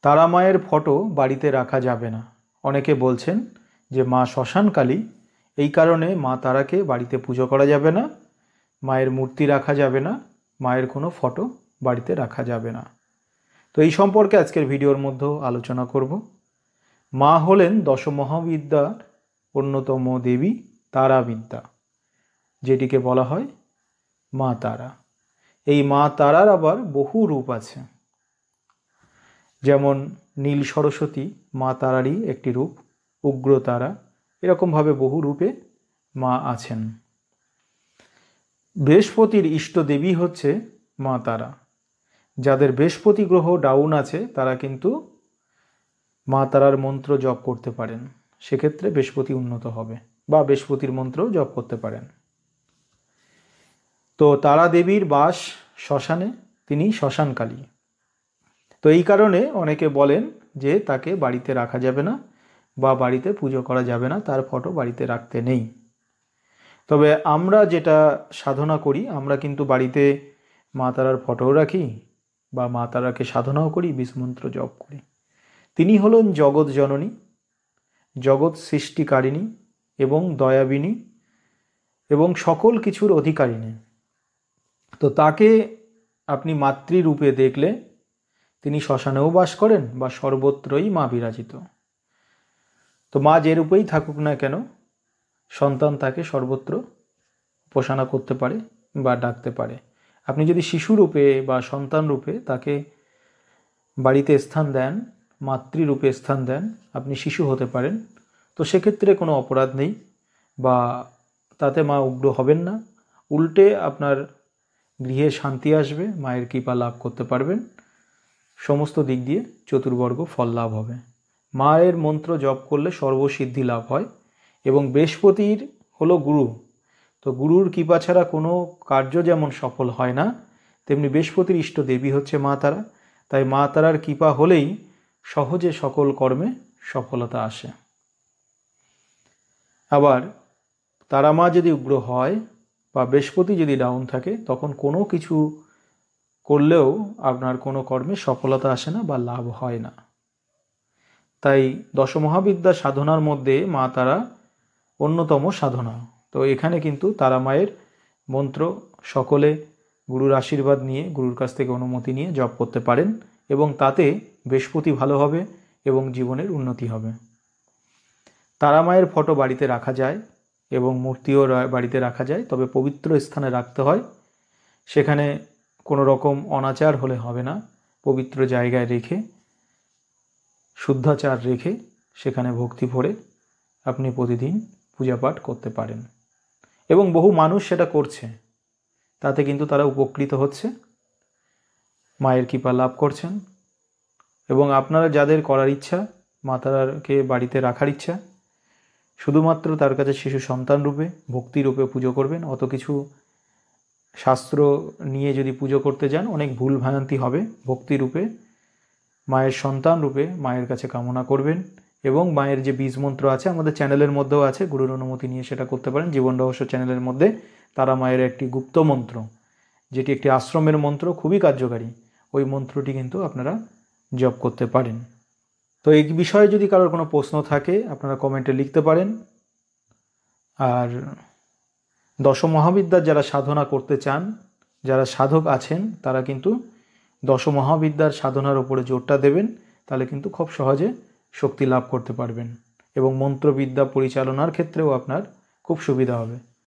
তারা মায়ের ফটো বাড়িতে রাখা যাবে না। অনেকে বলছেন যে মা শ্মশানকালী, এই কারণে মা তারাকে বাড়িতে পুজো করা যাবে না, মায়ের মূর্তি রাখা যাবে না, মায়ের কোনো ফটো বাড়িতে রাখা যাবে না। তো এই সম্পর্কে আজকের ভিডিওর মধ্যে আলোচনা করব। মা হলেন দশমহাবিদ্যার অন্যতম দেবী তারাবিদ্যা, যেটিকে বলা হয় মা তারা। এই মা তারার আবার বহু রূপ আছে, যেমন নীল সরস্বতী মা তারারই একটি রূপ, উগ্র তারা, এরকমভাবে বহু রূপে মা আছেন। বৃহস্পতির ইষ্ট দেবী হচ্ছে মা তারা। যাদের বৃহস্পতি গ্রহ ডাউন আছে তারা কিন্তু মা তারার মন্ত্র জপ করতে পারেন, সেক্ষেত্রে বৃহস্পতি উন্নত হবে, বা বৃহস্পতির মন্ত্র জপ করতে পারেন। তো তারা দেবীর বাস শ্মশানে, তিনি শ্মশানকালী। তো এই কারণে অনেকে বলেন যে তাকে বাড়িতে রাখা যাবে না বা বাড়িতে পুজো করা যাবে না, তার ফটো বাড়িতে রাখতে নেই। তবে আমরা যেটা সাধনা করি, আমরা কিন্তু বাড়িতে মা তারার ফটোও রাখি বা মা তারাকে সাধনাও করি, বীজমন্ত্র জপ করি। তিনি হলেন জগৎ জননী, জগৎ সৃষ্টিকারিণী এবং দয়াবিনী এবং সকল কিছুর অধিকারিণী। তো তাকে আপনি মাতৃরূপে দেখলে তিনি শ্মশানেও বাস করেন বা সর্বত্রই মা বিরাজিত। তো মা যে রূপেই থাকুক না কেন, সন্তান তাকে সর্বত্র উপাসনা করতে পারে বা ডাকতে পারে। আপনি যদি শিশুরূপে বা সন্তান রূপে তাকে বাড়িতে স্থান দেন, মাতৃরূপে স্থান দেন, আপনি শিশু হতে পারেন, তো সেক্ষেত্রে কোনো অপরাধ নেই বা তাতে মা উগ্র হবেন না। উল্টে আপনার গৃহে শান্তি আসবে, মায়ের কৃপা লাভ করতে পারবেন, সমস্ত দিক দিয়ে চতুর্বর্গ ফল লাভ হবে। মায়ের মন্ত্র জপ করলে সর্বসিদ্ধি লাভ হয় এবং বৃহস্পতির হলো গুরু। তো গুরুর কৃপা ছাড়া কোনো কার্য যেমন সফল হয় না, তেমনি বৃহস্পতির ইষ্ট দেবী হচ্ছে মা তারা। তাই মা তারার কৃপা হলেই সহজে সকল কর্মে সফলতা আসে। আবার তারা মা যদি উগ্র হয় বা বৃহস্পতি যদি ডাউন থাকে, তখন কোনো কিছু করলেও আপনার কোনো কর্মে সফলতা আসে না বা লাভ হয় না। তাই দশমহাবিদ্যা সাধনার মধ্যে মা তারা অন্যতম সাধনা। তো এখানে কিন্তু তারা মায়ের মন্ত্র সকলে গুরুর আশীর্বাদ নিয়ে, গুরুর কাছ থেকে অনুমতি নিয়ে জপ করতে পারেন এবং তাতে বৃহস্পতি ভালো হবে এবং জীবনের উন্নতি হবে। তারা মায়ের ফটো বাড়িতে রাখা যায় এবং মূর্তিও বাড়িতে রাখা যায়, তবে পবিত্র স্থানে রাখতে হয়। সেখানে কোনো রকম অনাচার হলে হবে না, পবিত্র জায়গায় রেখে, শুদ্ধাচার রেখে, সেখানে ভক্তি ভরে আপনি প্রতিদিন পূজাপাঠ করতে পারেন এবং বহু মানুষ সেটা করছে, তাতে কিন্তু তারা উপকৃত হচ্ছে, মায়ের কৃপা লাভ করছেন। এবং আপনারা যাদের করার ইচ্ছা, মা তারাকে বাড়িতে রাখার ইচ্ছা, শুধুমাত্র তার কাছে শিশু সন্তান রূপে, ভক্তি রূপে পুজো করবেন। অত কিছু শাস্ত্র নিয়ে যদি পুজো করতে যান, অনেক ভুল ভ্রান্তি হবে। ভক্তি রূপে, মায়ের সন্তান রূপে মায়ের কাছে কামনা করবেন এবং মায়ের যে বীজ মন্ত্র আছে, আমাদের চ্যানেলের মধ্যেও আছে, গুরুর অনুমতি নিয়ে সেটা করতে পারেন। জীবন রহস্য চ্যানেলের মধ্যে তারা মায়ের একটি গুপ্ত মন্ত্র, যেটি একটি আশ্রমের মন্ত্র, খুবই কার্যকারী, ওই মন্ত্রটি কিন্তু আপনারা জপ করতে পারেন। তো এই বিষয়ে যদি কারোর কোনো প্রশ্ন থাকে আপনারা কমেন্টে লিখতে পারেন। আর দশমহাবিদ্যার যারা সাধনা করতে চান, যারা সাধক আছেন, তারা কিন্তু দশমহাবিদ্যার সাধনার উপরে জোরটা দেবেন, তাহলে কিন্তু খুব সহজে শক্তি লাভ করতে পারবেন এবং মন্ত্রবিদ্যা পরিচালনার ক্ষেত্রেও আপনার খুব সুবিধা হবে।